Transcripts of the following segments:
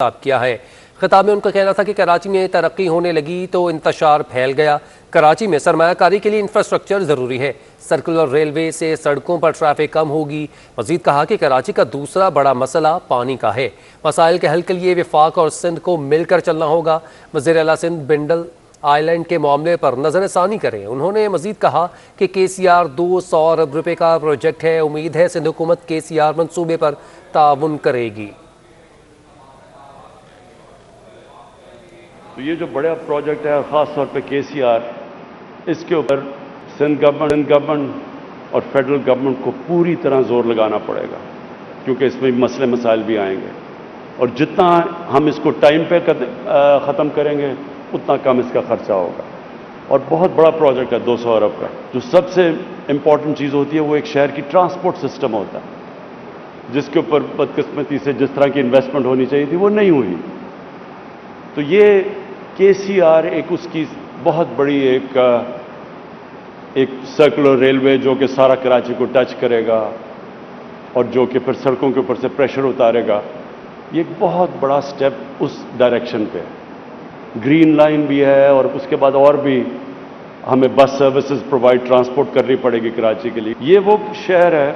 खिताब किया है। खिताब में उनका कहना था कि कराची में तरक्की होने लगी तो इंतशार फैल गया। कराची में सरमायाकारी के लिए इंफ्रास्ट्रक्चर ज़रूरी है। सर्कुलर रेलवे से सड़कों पर ट्रैफिक कम होगी। मजीद कहा कि कराची का दूसरा बड़ा मसला पानी का है। मसाइल के हल के लिए वफाक और सिंध को मिलकर चलना होगा। वज़ीर आला सिंध बिंडल आइलैंड के मामले पर नज़रसानी करें। उन्होंने मजीद कहा कि KCR 200 अरब रुपये का प्रोजेक्ट है। उम्मीद है सिंध हुकूमत KCR मनसूबे पर ताउन करेगी। तो ये जो बड़ा प्रोजेक्ट है ख़ास तौर पे KCR, इसके ऊपर सिंध गवर्नमेंट और फेडरल गवर्नमेंट को पूरी तरह जोर लगाना पड़ेगा, क्योंकि इसमें मसले मसाइल भी आएंगे और जितना हम इसको टाइम पे ख़त्म करेंगे उतना कम इसका खर्चा होगा। और बहुत बड़ा प्रोजेक्ट है 200 अरब का। जो सबसे इम्पॉर्टेंट चीज़ होती है वो एक शहर की ट्रांसपोर्ट सिस्टम होता है, जिसके ऊपर बदकिस्मती से जिस तरह की इन्वेस्टमेंट होनी चाहिए थी वो नहीं हुई। तो ये KCR एक उसकी बहुत बड़ी एक सर्कुलर रेलवे जो कि सारा कराची को टच करेगा और जो कि फिर सड़कों के ऊपर से प्रेशर उतारेगा, ये एक बहुत बड़ा स्टेप उस डायरेक्शन पे है। ग्रीन लाइन भी है और उसके बाद और भी हमें बस सर्विसेज प्रोवाइड ट्रांसपोर्ट करनी पड़ेगी कराची के लिए। ये वो शहर है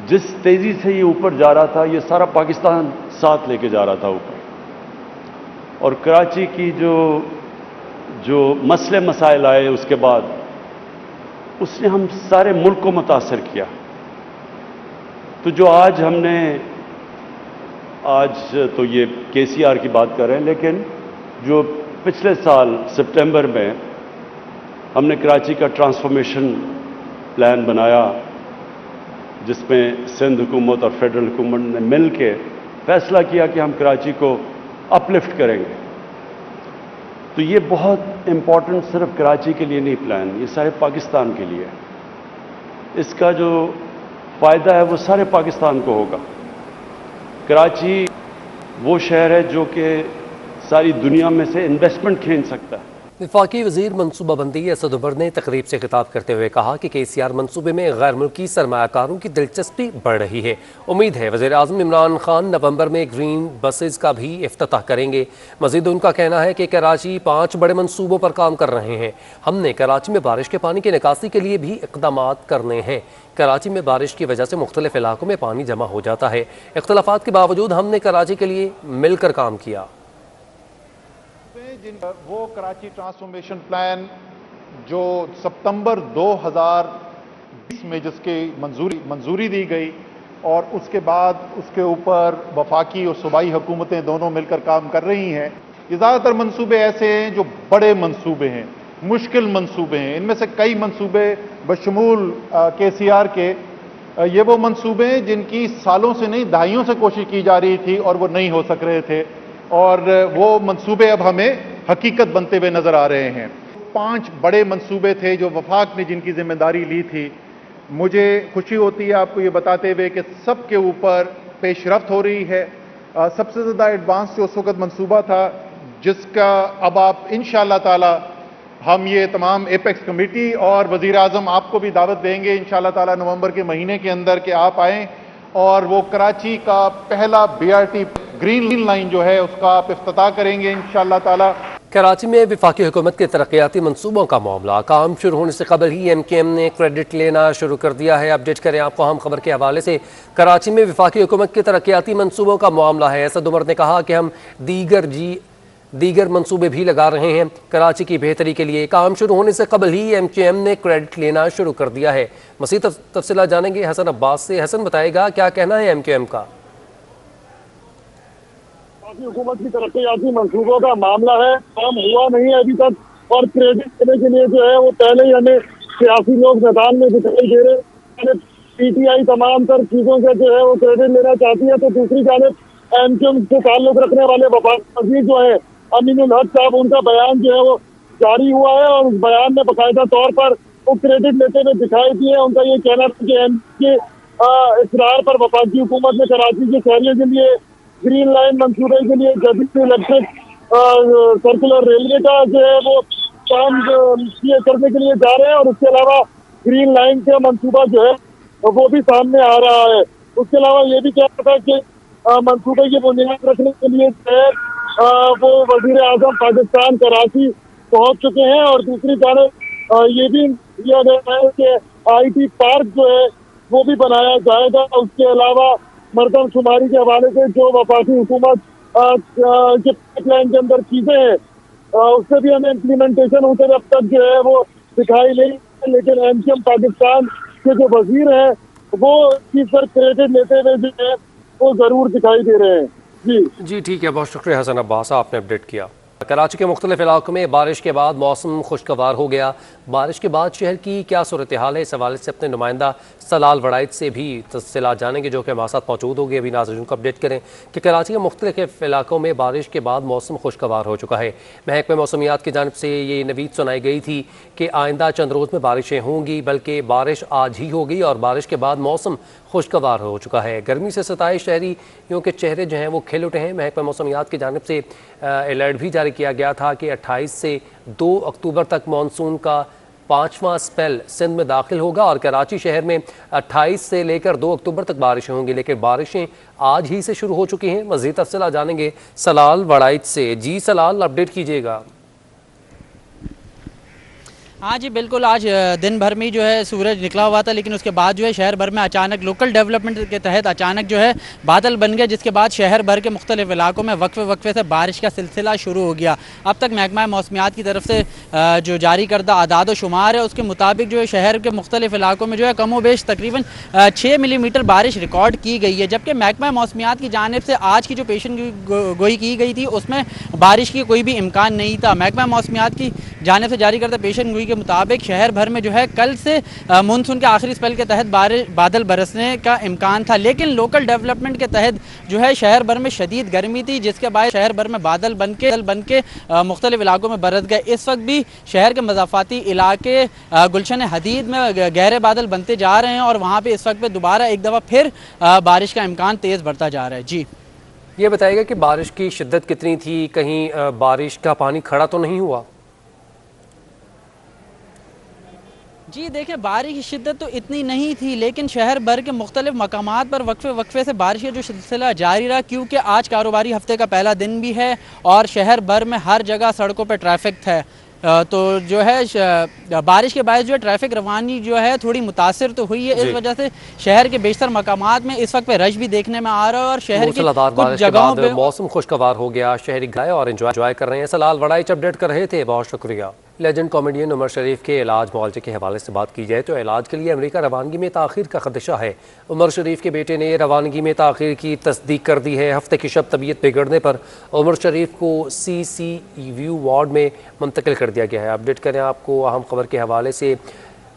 जिस तेज़ी से ये ऊपर जा रहा था, ये सारा पाकिस्तान साथ लेके जा रहा था ऊपर। और कराची की जो मसले मसाइल आए उसके बाद उसने हम सारे मुल्क को मुतासर किया। तो जो आज तो ये KCR की बात कर रहे हैं, लेकिन जो पिछले साल सितंबर में हमने कराची का ट्रांसफॉर्मेशन प्लान बनाया, जिसमें सिंध हुकूमत और फेडरल हुकूमत ने मिल के फैसला किया कि हम कराची को अपलिफ्ट करेंगे। तो ये बहुत इम्पॉर्टेंट सिर्फ कराची के लिए नहीं प्लान, ये सारे पाकिस्तान के लिए है। इसका जो फ़ायदा है वो सारे पाकिस्तान को होगा। कराची वो शहर है जो कि सारी दुनिया में से इन्वेस्टमेंट खींच सकता है। वफाकी वज़ीर मनसूबाबंदी असद उमर ने तकरीब से खिताब करते हुए कहा कि KCR मनसूबे में गैर मुल्की सरमायाकारों की दिलचस्पी बढ़ रही है। उम्मीद है वज़ीर आज़म इमरान खान नवंबर में ग्रीन बसेज का भी इफ्तिताह करेंगे। मजीद उनका कहना है कि कराची 5 बड़े मनसूबों पर काम कर रहे हैं। हमने कराची में बारिश के पानी की निकासी के लिए भी इक़दाम करने हैं। कराची में बारिश की वजह से मुख्तलिफ इलाकों में पानी जमा हो जाता है। इख्तलाफात के बावजूद हमने कराची के लिए मिलकर काम किया। वो कराची ट्रांसफॉर्मेशन प्लान जो सितंबर 2020 में जिसकी मंजूरी दी गई और उसके बाद उसके ऊपर वफाकी और सूबाई हुकूमतें दोनों मिलकर काम कर रही हैं। ये ज़्यादातर मंसूबे ऐसे हैं जो बड़े मंसूबे हैं, मुश्किल मंसूबे हैं। इनमें से कई मंसूबे बशमूल KCR के ये वो मंसूबे हैं जिनकी सालों से नहीं दहाइयों से कोशिश की जा रही थी और वो नहीं हो सक रहे थे, और वो मंसूबे अब हमें हकीकत बनते हुए नजर आ रहे हैं। 5 बड़े मंसूबे थे जो वफाक ने जिनकी जिम्मेदारी ली थी। मुझे खुशी होती है आपको ये बताते हुए कि सबके ऊपर पेशरफ्त हो रही है। सबसे ज़्यादा एडवांस जो उस वक्त मंसूबा था, जिसका अब आप इंशाअल्लाह ताला हम ये तमाम एपेक्स कमेटी और वज़ीर आज़म आपको भी दावत देंगे इंशाअल्लाह ताला नवंबर के महीने के अंदर कि आप आएँ और वो कराची का पहला BRT ग्रीन लाइन जो है उसका आप इफ्तिताह करेंगे इंशाअल्लाह ताला। कराची में वफाकी हुकूमत के तरक्याती मनसूबों का मामला काम शुरू होने से कबल ही MKM ने क्रेडिट लेना शुरू कर दिया है। अपडेट करें आपको हम खबर के हवाले से। कराची में वफाकी हुकूमत के तरक्याती मनसूबों का मामला है। असद उमर ने कहा कि हम दीगर मनसूबे भी लगा रहे हैं। कराची की बेहतरी के लिए काम शुरू होने से कबल ही MKM ने क्रेडिट लेना शुरू कर दिया है। मज़ीद तफसीलात जानेंगे हसन अब्बास से। हसन बताएगा क्या कहना है MKM का। हुकूमत की तरक्याती मंसूबों का मामला है, काम हुआ नहीं है अभी तक और क्रेडिट देने के लिए जो है वो पहले ही हमें सियासी लोग मैदान में दिखाई दे रहे हैं। PTI तमाम तर चीजों से जो है वो क्रेडिट लेना चाहती है, तो दूसरी जानिब MKM से ताल्लुक रखने वाले वफाकी वज़ीर जो है अमीनुल हक साहब, उनका बयान जो है वो जारी हुआ है और उस बयान में बाकायदा तौर पर वो क्रेडिट लेते हुए दिखाई दिए। उनका ये कहना था कि MKM के इसरार पर वफाकी हुकूमत ने कराची के शहरियों के लिए ग्रीन लाइन मंसूबे के लिए जदीद इलेक्ट्रिक सर्कुलर रेलवे का जो है वो काम करने के लिए जा रहे हैं और उसके अलावा ग्रीन लाइन का मंसूबा जो है वो भी सामने आ रहा है। उसके अलावा ये भी कह रहा था कि मंसूबे की बुनियाद रखने के लिए वो वजीर आजम पाकिस्तान कराची पहुंच चुके हैं। और दूसरी जानब ये भी किया गया है कि IT पार्क जो है वो भी बनाया जाएगा। उसके अलावा मरदमशुमारी के हवाले से जो वफाकी हुकूमत के पाइपलाइन के अंदर चीजें हैं उससे भी हमें इम्प्लीमेंटेशन होते हुए अब तक जो है वो दिखाई नहीं, लेकिन MCM पाकिस्तान के जो वजीर हैं वो चीज पर क्रेडिट लेते हुए जो है वो जरूर दिखाई दे रहे हैं। जी ठीक है, बहुत शुक्रिया हसन अब्बास, आपने अपडेट किया। कराची के मुख्तलिफ इलाकों में बारिश के बाद मौसम खुशगवार हो गया। बारिश के बाद शहर की क्या सूरत हाल है, इस हवाले से अपने नुमाइंदा सलाल वड़ाइद से भी तफसीलात जानेंगे, जो कि हमारे साथ मौजूद होंगे। अभी नाज़रीन को अपडेट करें कि कराची के मुख्तलिफ इलाकों में बारिश के बाद मौसम खुशगवार हो चुका है। महकमे मौसमियात की जानिब से ये नवीद सुनाई गई थी कि आइंदा चंद रोज़ में बारिशें होंगी, बल्कि बारिश आज ही हो गई और बारिश के बाद मौसम खुशगवार हो चुका है। गर्मी से सताए शहरियों के चेहरे जो हैं वो खिल उठे हैं। महकमा मौसमियात की जानिब से अलर्ट भी जारी किया गया था कि 28 से 2 अक्टूबर तक मानसून का 5वां स्पेल सिंध में दाखिल होगा और कराची शहर में 28 से लेकर 2 अक्टूबर तक बारिशें होंगी, लेकिन बारिशें आज ही से शुरू हो चुकी हैं। मज़ीद तफसीलात जानेंगे सलाल वड़ाइद से। जी सलाल, अपडेट कीजिएगा। हाँ जी बिल्कुल, आज दिन भर में जो है सूरज निकला हुआ था, लेकिन उसके बाद जो है शहर भर में अचानक लोकल डेवलपमेंट के तहत अचानक जो है बादल बन गए, जिसके बाद शहर भर के मुख्तलिफ इलाकों में वक्फे से बारिश का सिलसिला शुरू हो गया। अब तक महकमा मौसमियात की तरफ से जो जारी करदा आदाद व शुमार है उसके मुताबिक जो है शहर के मुख्तलिफ इलाकों में जो है कमो बेश तकरीबन 6 मिलीमीटर बारिश रिकॉर्ड की गई है। जबकि महकमा मौसमियात की जानिब से आज की जो पेशन गोई की गई थी उसमें बारिश की कोई भी इम्कान नहीं था। महकमा मौसमियात की जानिब से जारी करदा पेशन गोई के मुताबिक शहर भर में जो है कल से मानसून के आखिरी स्पेल के तहत बादल बरसने का इम्कान था, लेकिन लोकल डेवलपमेंट के तहत जो है शहर भर में शदीद गर्मी थी, जिसके बाद शहर भर में बादल बन के मुख्तलिफ इलाकों में बरस गए। इस वक्त भी शहर के मज़ाफ़ाती इलाके गुलशन हदीद में गहरे बादल बनते जा रहे हैं और वहाँ पर इस वक्त पे दोबारा एक दफ़ा फिर बारिश का इम्कान तेज़ बढ़ता जा रहा है। जी ये बताइएगा कि बारिश की शिद्दत कितनी थी, कहीं बारिश का पानी खड़ा तो नहीं हुआ? जी देखिए, बारिश की शिद्दत तो इतनी नहीं थी, लेकिन शहर भर के मुख्तलिफ मकामात पर वक्फे से बारिश का जो सिलसिला जारी रहा, क्योंकि आज कारोबारी हफ्ते का पहला दिन भी है और शहर भर में हर जगह सड़कों पर ट्रैफिक है। तो जो है बारिश के बाद जो है ट्रैफिक रवानी जो है थोड़ी मुतासिर तो हुई है। इस वजह से शहर के बेशतर मकामात में इस वक्त पे रश भी देखने में आ रहा है और शहर की कुछ जगहों पे मौसम खुशगवार हो गया, शहरी गए और एंजॉय कर रहे हैं। सलाल वड़ाइच अपडेट कर रहे थे, बहुत शुक्रिया। लेजेंड कॉमेडियन उमर शरीफ के इलाज मुआवजे के हवाले से बात की जाए तो इलाज के लिए अमेरिका रवानगी में ताख़ीर का खदशा है। उमर शरीफ के बेटे ने रवानगी में ताख़ीर की तस्दीक कर दी है। हफ्ते की शब तबीयत बिगड़ने पर उमर शरीफ को CCU वार्ड में मुंतकिल कर दिया गया है। अपडेट करें आपको अहम खबर के हवाले से।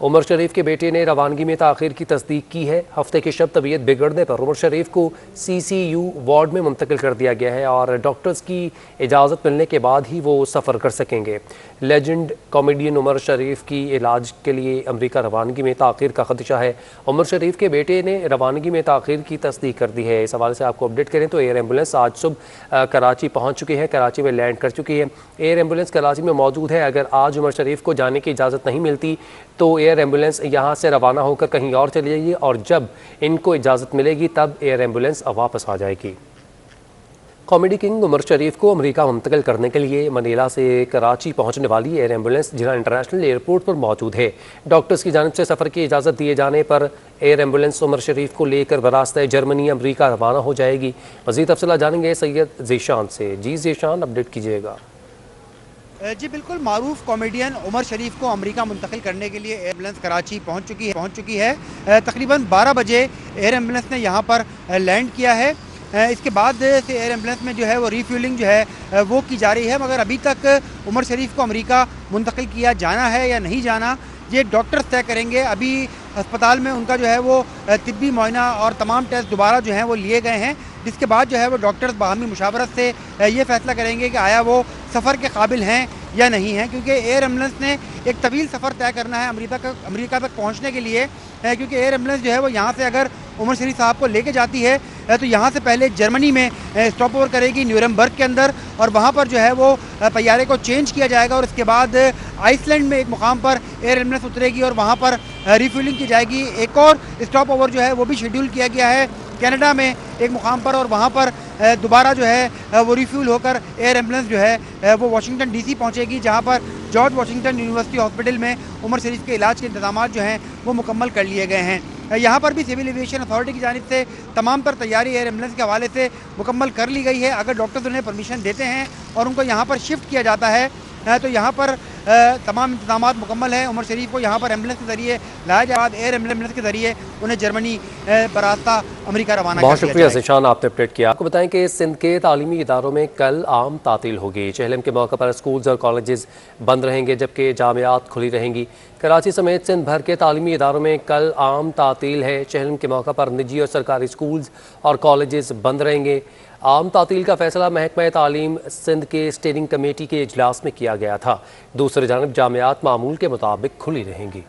उमर शरीफ के बेटे ने रवानगी में ताख़ीर की तस्दीक की है। हफ्ते की शब तबीयत बिगड़ने पर उमर शरीफ को CCU वार्ड में मुंतकिल कर दिया गया है और डॉक्टर्स की इजाज़त मिलने के बाद ही वो सफ़र कर सकेंगे। लेजेंड कॉमेडियन उमर शरीफ की इलाज के लिए अमेरिका रवानगी में ताख़ीर का खदशा है। उमर शरीफ के बेटे ने रवानगी में ताख़ीर की तस्दीक कर दी है। इस हवाले से आपको अपडेट करें तो एयर एम्बुलेंस आज सुबह कराची पहुँच चुकी है, कराची में लैंड कर चुकी है। एयर एम्बुलेंस कराची में मौजूद है। अगर आज उमर शरीफ को जाने की इजाज़त नहीं मिलती तो एयर एम्बुलेंस यहाँ से रवाना होकर कहीं और चली जाएगी और जब इनको इजाज़त मिलेगी तब एयर एम्बुलेंस वापस आ जाएगी। कॉमेडी किंग उमर शरीफ को अमेरिका मुंतकिल करने के लिए मनीला से कराची पहुंचने वाली एयर एम्बुलेंस जिला इंटरनेशनल एयरपोर्ट पर मौजूद है। डॉक्टर्स की जानिब से सफ़र की इजाज़त दिए जाने पर एयर एम्बुलेंस उमर शरीफ को लेकर बरास्ते जर्मनी अमेरिका रवाना हो जाएगी। मज़ीद तफसीलात जानेंगे सैयद ज़ीशान से। जी ज़ीशान, अपडेट कीजिएगा। जी बिल्कुल, मारूफ कॉमेडियन उमर शरीफ को अमेरिका मुंतकिल करने के लिए एम्बुलेंस कराची पहुंच चुकी है। तकरीबन 12 बजे एयर एम्बुलेंस ने यहां पर लैंड किया है। इसके बाद से एयर एम्बुलेंस में जो है वो रीफ्यूलिंग जो है वो की जा रही है, मगर अभी तक उमर शरीफ को अमेरिका मुंतकिल किया जाना है या नहीं जाना ये डॉक्टर्स तय करेंगे। अभी अस्पताल में उनका जो है वो तिब्बी मुआयना और तमाम टेस्ट दोबारा जो हैं वो लिए गए हैं, जिसके बाद जो है वो डॉक्टर्स बाहमी मुशावरत से ये फैसला करेंगे कि आया वो सफ़र के काबिल हैं या नहीं हैं, क्योंकि एयर एम्बुलेंस ने एक तवील सफ़र तय करना है अमेरिका तक पहुंचने के लिए। क्योंकि एयर एम्बुलेंस जो है वो यहाँ से अगर उमर शरीफ साहब को लेके जाती है तो यहाँ से पहले जर्मनी में स्टॉप ओवर करेगी न्यूरमबर्ग के अंदर, और वहाँ पर जो है वो तैयारे को चेंज किया जाएगा और उसके बाद आइसलैंड में एक मुकाम पर एयर एम्बुलेंस उतरेगी और वहाँ पर रिफ्यूलिंग की जाएगी। एक और स्टॉप ओवर जो है वो भी शेड्यूल किया गया है कनाडा में एक मुकाम पर, और वहाँ पर दोबारा जो है वो रिफ्यूल होकर एयर एम्बुलेंस जो है वो वाशिंगटन डीसी पहुँचेगी, जहाँ पर जॉर्ज वाशिंगटन यूनिवर्सिटी हॉस्पिटल में उमर शरीफ के इलाज के इंतजाम जो हैं वो मुकम्मल कर लिए गए हैं। यहाँ पर भी सिविल एविएशन अथॉरिटी की जानिब से तमाम तर तैयारी एयर एम्बुलेंस के हवाले से मुकम्मल कर ली गई है। अगर डॉक्टर्स उन्हें परमिशन देते हैं और उनको यहाँ पर शिफ्ट किया जाता है तो यहाँ पर तमाम इंतजाम मुकम्मल हैं। उमर शरीफ को यहाँ पर एम्बुलेंस के जरिए लाया जाए, बाद एयर एम्बुलेंस के जरिए उन्हें जर्मनी बरास्ता अमेरिका रवाना बहुत कर दिया शुक्रिया जाएगा। ज़ीशान, आपने अपडेट किया। आपको बताएं कि सिंध के तालीमी इदारों में कल आम तातील होगी। चहलम के मौके पर स्कूल्स और कॉलेजेस बंद रहेंगे जबकि जामियात खुली रहेंगी। कराची समेत सिंध भर के तालीमी इदारों में कल आम तातील है। चहलम के मौके पर निजी और सरकारी स्कूल्स और कॉलेजेस बंद रहेंगे। आम तातील का फैसला महकमा तालीम सिंध के स्टीयरिंग कमेटी के इजलास में किया गया था। दूसरी जानब जामियात मामूल के मुताबिक खुली रहेंगी।